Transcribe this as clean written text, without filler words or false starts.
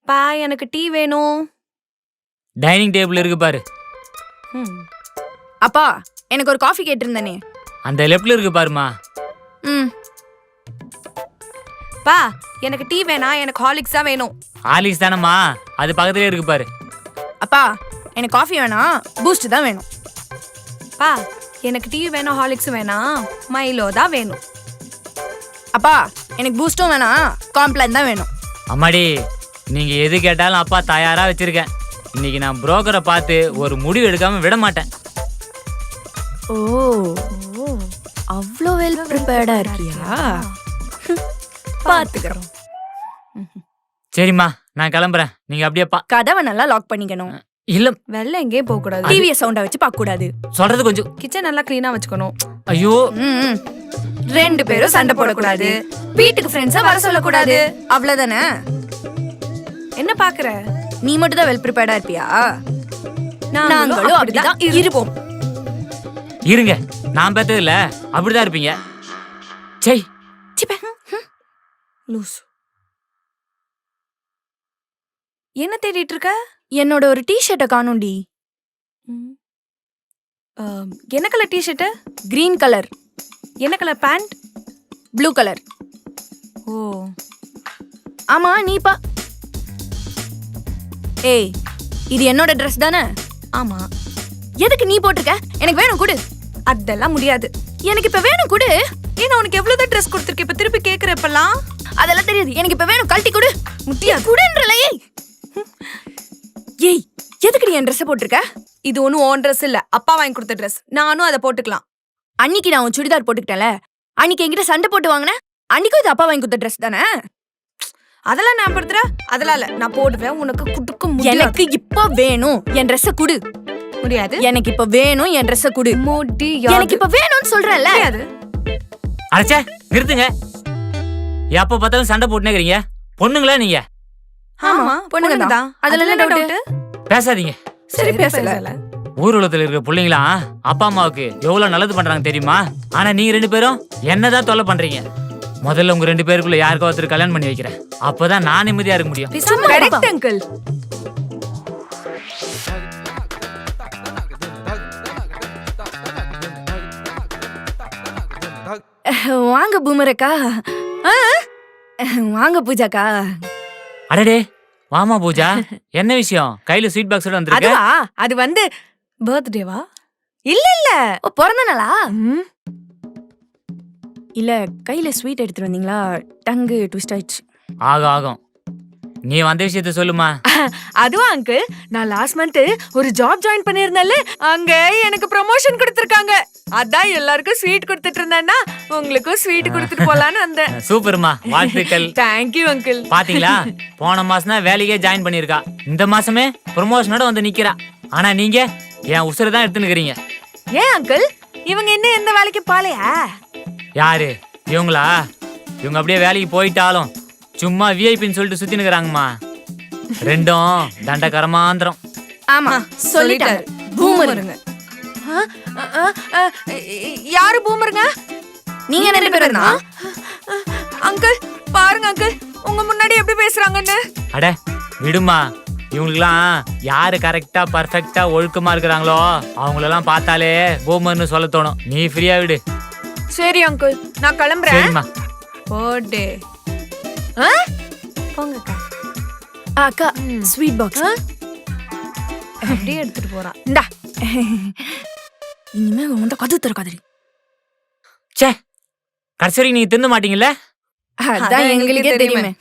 பா எனக்கு டீ வேணும். டைனிங் டேபிள் இருக்கு பாரு. அப்பா எனக்கு ஒரு காஃபி கேட்டிருந்தனே. அந்த லெஃப்ட்ல இருக்கு பாருமா. பா எனக்கு டீ வேணா, எனக்கு ஹார்லிக்ஸ் தான் வேணும். ஹார்லிக்ஸ் தானம்மா, அது பக்கத்துலயே இருக்கு பாரு. அப்பா எனக்கு காஃபி வேணாம், பூஸ்ட் தான் வேணும். பா எனக்கு டீ வேணும், ஹார்லிக்ஸ் வேணாம், மைலோ தான் வேணும். அப்பா எனக்கு பூஸ்டும் வேணாம், காம்ப்ளான் தான் வேணும். அம்மாடி, நீங்க எது கேட்டாலும் அப்பா தயாரா வச்சிருக்கேன். இன்னைக்கு நான் புரோக்கரை பார்த்து ஒரு முடிவு எடுக்காம விட மாட்டேன். ஓ அவ்வளோ வெல் ப்ரிப்பேர்டா இருக்கியா? பாத்துக்கிறோம். சரிம்மா, நான் கிளம்புறேன். நீங்க அப்படியே கதவை நல்லா லாக் பண்ணிக்கணும். இல்ல வெளில எங்கேயும் போக கூடாது. டிவியை சவுண்டா வச்சு பார்க்க கூடாது. சொல்றது கொஞ்சம். கிச்சன் நல்லா கிளீனா வச்சுக்கணும். ஐயோ, 2 பேரும் சண்டை போடக்கூடாது. வீட்டுக்கு ஃப்ரெண்ட்ஸா வர சொல்லக்கூடாது. அவ்வளவுதானே? என்ன பாக்குற? நீ மட்டும் தான் வெல் ப்ரிப்பேர்டா இருப்பியா? நாங்களும் அப்படிதான் இருப்போம். இருங்க, நான் பார்த்தது இல்ல, அப்படிதான் இருப்பீங்க. சை லூஸ். என்ன தேடிட்டு இருக்க? என்னோட ஒரு டி-ஷர்ட்டை காணோம்டி. என்ன கலர் டி-ஷர்ட்? Green colour. என்ன கலர் பேண்ட்? Blue colour. ஓ ஆமா, நீப்பா. ஏய், இது என்னோட ட்ரெஸ் தானே? ஆமா. எதுக்கு நீ போட்டிருக்க? எனக்கு வேணும் குடு. அதெல்லாம் முடியாது. எனக்கு இப்ப வேணும் குடு. ஏன்னா உனக்கு எவ்வளவுதான் ட்ரெஸ் கொடுத்துருக்க, இப்ப திருப்பி கேக்குறப்பெல்லாம் அதெல்லாம் தெரியாது. எனக்கு இப்ப வேணும், கழட்டி குடு. முட்டியா குடுன்றல. ஏய் எதுக்கு நீ என் ட்ரெஸ் போட்டிருக்க? இது ஒன்னும் ஓன் ட்ரெஸ் இல்ல, அப்பா வாங்கி கொடுத்த ட்ரெஸ். நானும் அதை போட்டுக்கலாம். அன்னைக்கு நான் உன் சுடிதார் போட்டுக்கிட்டேன்ல, அன்னைக்கு என்கிட்ட சண்டை போட்டு வாங்கினேன். அன்னைக்கும் இது அப்பா வாங்கி கொடுத்த ட்ரெஸ் தானே? அதெல்லாம் நான் படுத்துற, அதெல்லாம் இல்ல, நான் போடுவேன். உனக்கு குடுக்க முடியாது. எனக்கு இப்ப வேணும், என் ட்ரெஸ் குடு. முடியாது. எனக்கு இப்ப வேணும், என் ட்ரெஸ் குடு. முடியாது. எனக்கு இப்ப வேணும்னு சொல்றேன்ல. முடியாது. அடச்சே, நிறுத்துங்க. எப்ப பார்த்தாலும் சண்டை போட்டுனேங்கறீங்க. பொண்ணுங்களா நீங்க? ஆமா, பொண்ணுங்க தான். அதுல என்ன டவுட்? பேசாதீங்க. சரி பேசல. ஊர் உலகத்துல இருக்க பிள்ளைங்களா அப்பா அம்மாவுக்கு எவ்வளவு நல்லது பண்றாங்க தெரியுமா? ஆனா நீங்க 2 பேரும் என்னதான் தொல்லை பண்றீங்க. முதல்ல உங்க 2 பேருக்குள்ள யாருக்கோ ஒருத்தர் கல்யாணம் பண்ணி வைக்கிறேன். அப்பதான் நான் நிம்மதியா இருக்க முடியும். Correct uncle. வாங்க பூமரக்கா. வாங்க பூஜாக்கா. அடடே, வாமா பூஜா. என்ன விஷயம்? கையில ஸ்வீட் பாக்ஸோட வந்திருக்க? அது வந்து பர்த்டேவா? இல்ல இல்ல, பிறந்த நாளா? இல்ல, கையில ஸ்வீட் எடுத்துட்டு வந்தீங்களா, டங்கு ட்விஸ்ட் ஆயிடுச்சு. ஆகும். நீ வந்த விஷயத்த சொல்லுமா. அதுவா அங்கிள், நான் லாஸ்ட் மந்த் ஒரு ஜாப் ஜாயின் பண்ணிருந்தேன்ல, அங்க எனக்கு ப்ரமோஷன் கொடுத்திருக்காங்க. அதான் எல்லாருக்கும் ஸ்வீட் கொடுத்துட்டு இருந்தேன்னா உங்களுக்கும் ஸ்வீட் கொடுத்துட்டு போலான்னு வந்தேன். சூப்பர்மா, வாழ்த்துக்கள். Thank you uncle. பாத்தீங்களா, போன மாசம் தான் வேலைக்கே ஜாயின் பண்ணிருக்கா. இந்த மாசமே ப்ரமோஷனோட வந்து நிக்கிறா. ஆனா நீங்க என் உசுரை தான் எடுத்துனுக்கிறீங்க. ஏன் அங்கிள், இவங்க என்ன எந்த வேலைக்கு பாலையா? யாரு இவங்களா? இவங்க அப்படியே வேலைக்கு போயிட்டாலும் சும்மா விஐபின்னு சொல்லிட்டு சுத்தி நிக்கிறாங்கம்மா. ரெண்டும் தண்டகரமாந்திரம். ஆமா சொல்லிட்டாரு. பூமருங்க. யாரு பூமருங்க? நீங்க 2 பேரும் தான். அங்கிள் பாருங்க அங்கிள், உங்க முன்னாடி எப்படி பேசுறாங்கன்னு. அட விடுமா, இவங்களுக்குலாம் யாரு கரெக்டா பர்ஃபெக்டா ஒழுக்கமா இருக்கிறாங்களோ அவங்களெல்லாம் பார்த்தாலே பூமர்னு சொல்ல தோணும். நீ ஃப்ரீயா விடு. சரி அங்கிள், நான் கிளம்புறேன். சரிம்மா. போடே. போங்கக்கா. அக்கா ஸ்வீட் பாக்ஸ் அப்படியே எடுத்துட்டு போறான். இந்தா. இனிமே உன்கிட்ட கது திறக்காதடி. ச்சே, கடைசி வரைக்கும் நீங்க தின்ன மாட்டீங்கல்ல? அதான் எங்களுக்கே தெரியுமே.